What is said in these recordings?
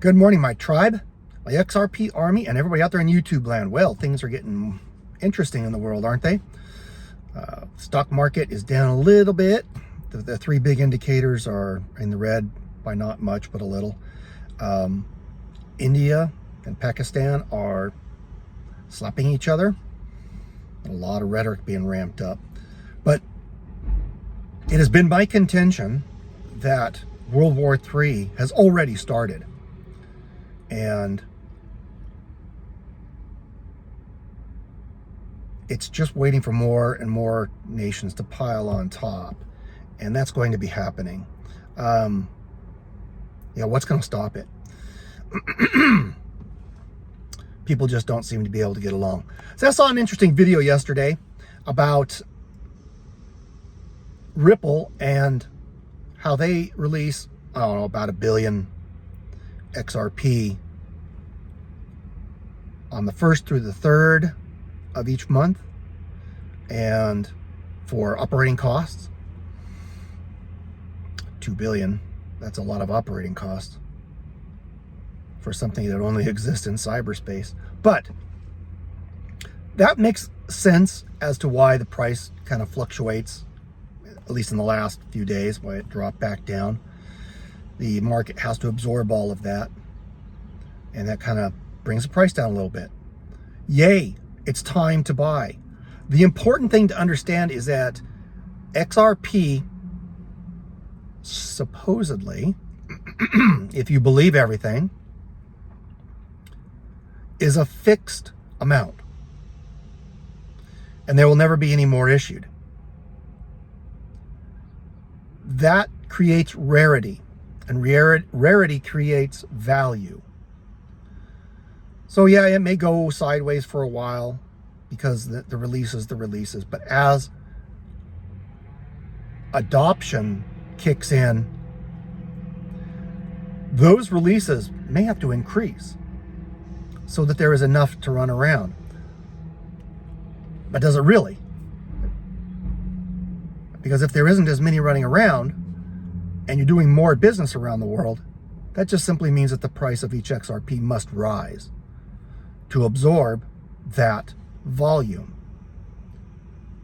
Good morning, my tribe, my XRP army, and everybody out there in YouTube land. Well, things are getting interesting in the world, aren't they? Stock market is down a little bit. The three big indicators are in the red by not much, but a little. India and Pakistan are slapping each other. A lot of rhetoric being ramped up. But it has been my contention that World War III has already started. And it's just waiting for more and more nations to pile on top. And that's going to be happening. What's going to stop it? People just don't seem to be able to get along. So I saw an interesting video yesterday about Ripple and how they release, I don't know, about 1 billion XRP on the 1st through the 3rd of each month, and for operating costs, 2 billion. That's a lot of operating costs for something that only exists in cyberspace. But that makes sense as to why the price kind of fluctuates, at least in the last few days, why it dropped back down. The market has to absorb all of that, and that kind of brings the price down a little bit. Yay, it's time to buy. The important thing to understand is that XRP, supposedly, if you believe everything, is a fixed amount, and there will never be any more issued. That creates rarity, and rarity creates value. So yeah, it may go sideways for a while because the releases, but as adoption kicks in, those releases may have to increase so that there is enough to run around. But does it really? Because if there isn't as many running around and you're doing more business around the world, that just simply means that the price of each XRP must rise to absorb that volume.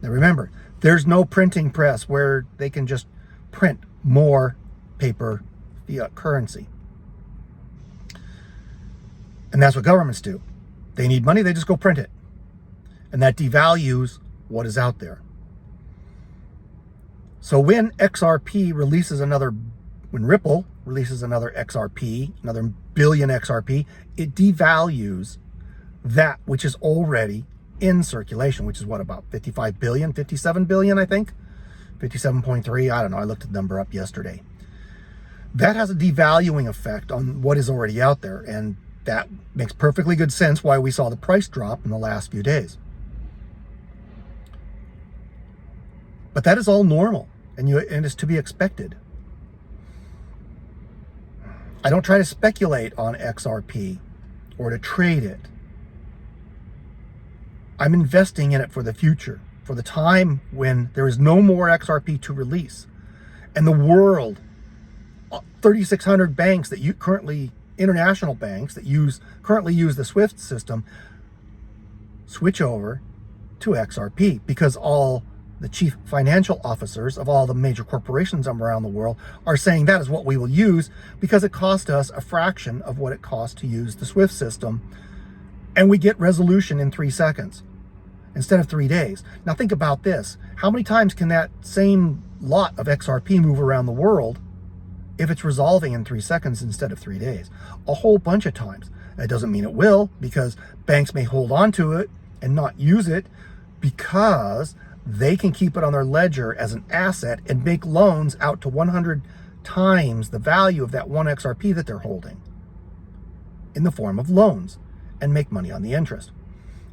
Now remember, there's no printing press where they can just print more paper fiat currency. And that's what governments do. They need money, they just go print it. And that devalues what is out there. So when Ripple releases another XRP, another 1 billion XRP, it devalues that which is already in circulation, which is what, about 55 billion, 57 billion, I think? 57.3, I don't know, I looked the number up yesterday. That has a devaluing effect on what is already out there, and that makes perfectly good sense why we saw the price drop in the last few days. But that is all normal, and it's to be expected. I don't try to speculate on XRP or to trade it. I'm investing in it for the future, for the time when there is no more XRP to release, and the world, 3,600 banks that international banks that currently use the SWIFT system, switch over to XRP, because all the chief financial officers of all the major corporations around the world are saying that is what we will use, because it cost us a fraction of what it costs to use the SWIFT system, and we get resolution in 3 seconds instead of 3 days. Now think about this. How many times can that same lot of XRP move around the world if it's resolving in 3 seconds instead of 3 days? A whole bunch of times. That doesn't mean it will, because banks may hold on to it and not use it because they can keep it on their ledger as an asset and make loans out to 100 times the value of that 1 XRP that they're holding in the form of loans and make money on the interest.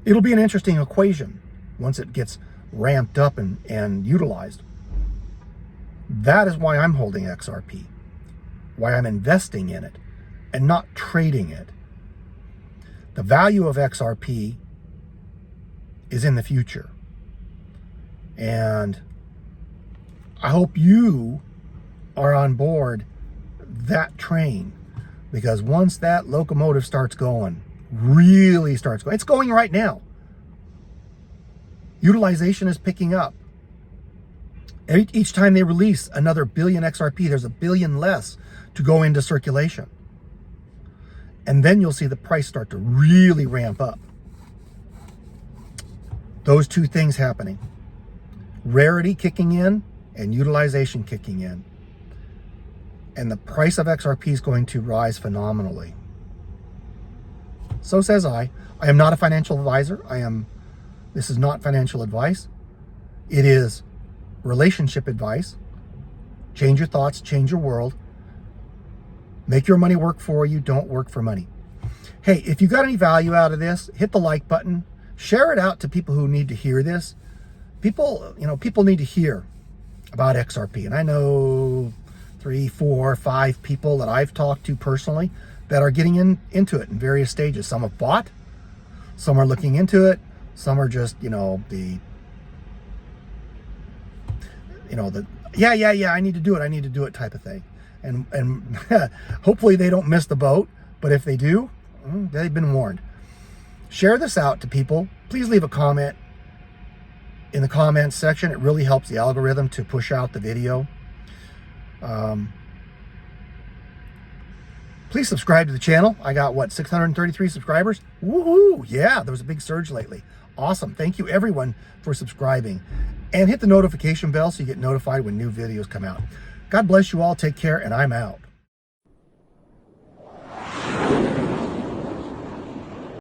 It'll be an interesting equation once it gets ramped up and utilized. That is why I'm holding XRP, why I'm investing in it and not trading it. The value of XRP is in the future. And I hope you are on board that train. Because once that locomotive starts going, really starts going, it's going right now. Utilization is picking up. Each time they release another billion XRP, there's a billion less to go into circulation. And then you'll see the price start to really ramp up. Those two things happening. Rarity kicking in and utilization kicking in. And the price of XRP is going to rise phenomenally. So says I. I am not a financial advisor. This is not financial advice. It is relationship advice. Change your thoughts, change your world. Make your money work for you. Don't work for money. Hey, if you got any value out of this, hit the like button. Share it out to people who need to hear this. People need to hear about XRP. And I know 3, 4, 5 people that I've talked to personally that are getting into it in various stages. Some have bought, some are looking into it, some are just, I need to do it type of thing. And hopefully they don't miss the boat, but if they do, they've been warned. Share this out to people. Please leave a comment in the comments section. It really helps the algorithm to push out the video. Please subscribe to the channel. I got 633 subscribers. Woohoo! Yeah, there was a big surge lately. Awesome. Thank you everyone for subscribing. And hit the notification bell so you get notified when new videos come out. God bless you all. Take care, and I'm out.